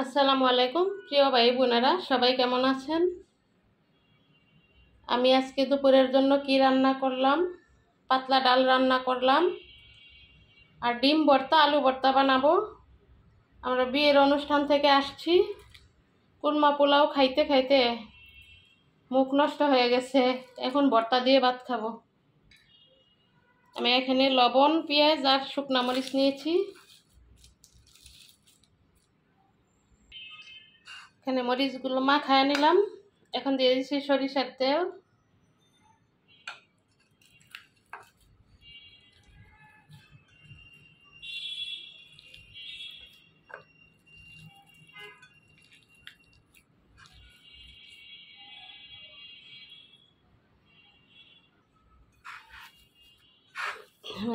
আসসালামু আলাইকুম প্রিয় ভাই বোনেরা, সবাই কেমন আছেন? আমি আজকে দুপুরের জন্য কি রান্না করলাম? পাতলা ডাল রান্না করলাম আর ডিম ভর্তা, আলু ভর্তা বানাবো। আমরা বিয়ের অনুষ্ঠান থেকে আসছি, কুরমা পোলাও খাইতে খাইতে মুখ নষ্ট হয়ে গেছে। এখন ভর্তা দিয়ে ভাত খাবো। আমি এখানে লবণ, পেঁয়াজ আর শুকনা মরিচ নিয়েছি। এখানে মরিচগুলো মাখায় নিলাম। এখন দিয়ে দিচ্ছি সরিষার তেল।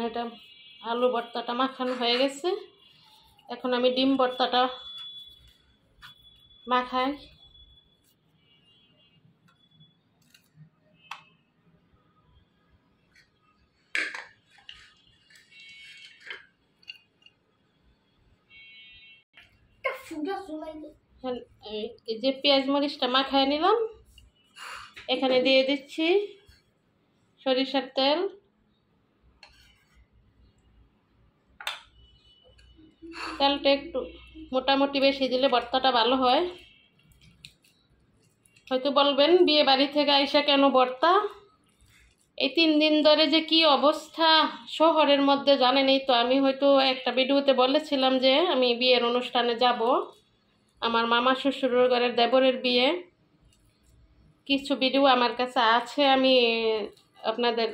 এটা আলু ভর্তাটা মাখানো হয়ে গেছে। এখন আমি ডিম ভর্তাটা মাখাই। এই যে পেঁয়াজ মরিচটা মাখায় নিলাম, এখানে দিয়ে দিচ্ছি সরিষার তেল। তেলটা একটু মোটামুটি বেশি দিলে ভর্তাটা ভালো হয়। হয়তো বলবেন বিয়ে বাড়ি থেকে আইসা কেন ভর্তা? এই 3 দিন ধরে যে কি অবস্থা শহরের মধ্যে জানেনই তো। আমি হয়তো একটা ভিডিওতে বলেছিলাম যে আমি বিয়ের অনুষ্ঠানে যাব, আমার মামা শ্বশুরের ঘরের দেবরের বিয়ে। কিছু ভিডিও আমার কাছে আছে, আমি আপনাদের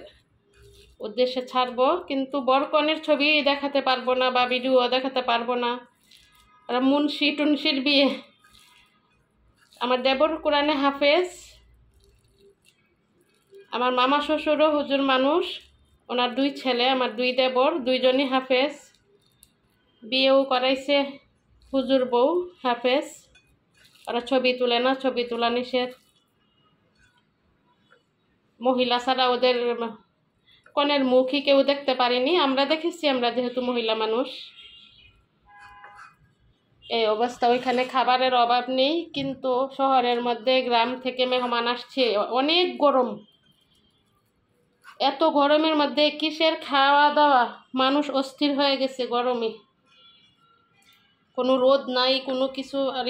উদ্দেশ্যে ছাড়বো, কিন্তু বরকনের ছবি দেখাতে পারবো না বা ভিডিও দেখাতে পারবো না। আর মুন্সি টুনসির বিয়ে। আমার দেবর কোরআনে হাফেজ, আমার মামা শ্বশুরও হুজুর মানুষ, ওনার 2 ছেলে, আমার 2 দেবর, 2জনই হাফেজ। বিয়েও করাইছে হুজুর বউ হাফেজ। ওরা ছবি তুলে না, ছবি তোলা নিষেধ। মহিলা ছাড়া ওদের কনের মুখই কেউ দেখতে পারেনি, আমরা দেখেছি, আমরা যেহেতু মহিলা মানুষ। এই অবস্থা। ওইখানে খাবারের অভাব নেই, কিন্তু শহরের মধ্যে গ্রাম থেকে মেহমান আসছে, অনেক গরম। এত গরমের মধ্যে কিসের খাওয়া দাওয়া? মানুষ অস্থির হয়ে গেছে গরমে। কোনো রোদ নাই, কোনো কিছু, আর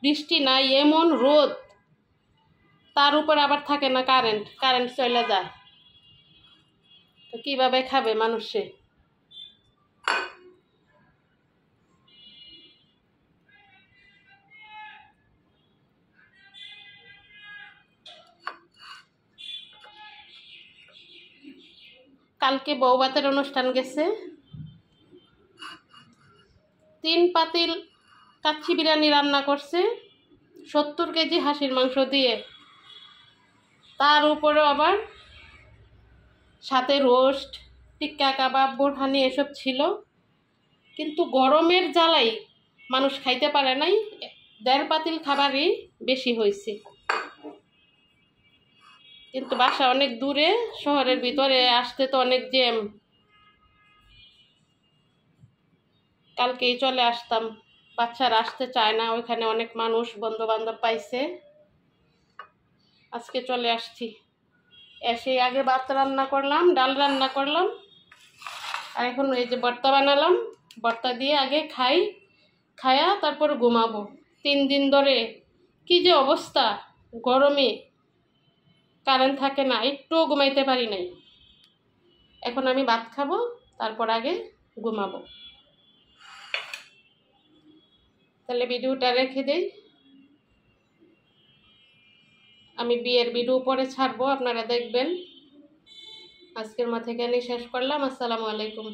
বৃষ্টি নাই, এমন রোদ। তার উপর আবার থাকে না কারেন্ট, কারেন্ট চলে যায়, তো কিভাবে খাবে মানুষে? কালকে বউভাতের অনুষ্ঠান গেছে, 3 পাতিল কাচ্চি বিরিয়ানি রান্না করছে 70 কেজি হাঁসের মাংস দিয়ে। তার উপরে আবার সাথে রোস্ট, টিক্কা কাবাব, বোরহানি এসব ছিল। কিন্তু গরমের জ্বালাই মানুষ খাইতে পারে নাই। 1.5 পাতিল খাবারই বেশি হয়েছে। কিন্তু বাসা অনেক দূরে, শহরের ভিতরে আসতে তো অনেক জ্যাম। কালকেই চলে আসতাম, বাচ্চারা আসতে চায় না, ওইখানে অনেক মানুষ বন্ধু বান্ধব পাইছে, আজকে চলে আসছি। এসে আগে ভাত রান্না করলাম, ডাল রান্না করলাম, আর এখন এই যে ভর্তা বানালাম। ভর্তা দিয়ে আগে খাই, খায়া তারপর ঘুমাবো। 3 দিন ধরে কি যে অবস্থা, গরমে কারেন্ট থাকে না, একটুও ঘুমাইতে পারি নাই। এখন আমি ভাত খাবো, তারপর আগে ঘুমাবো। তাহলে ভিডিওটা রেখে দেই, আমি বিয়ের ভিডিও পরে ছাড়বো, আপনারা দেখবেন। আজকের মতো এখানেই শেষ করলাম। আসসালামু আলাইকুম।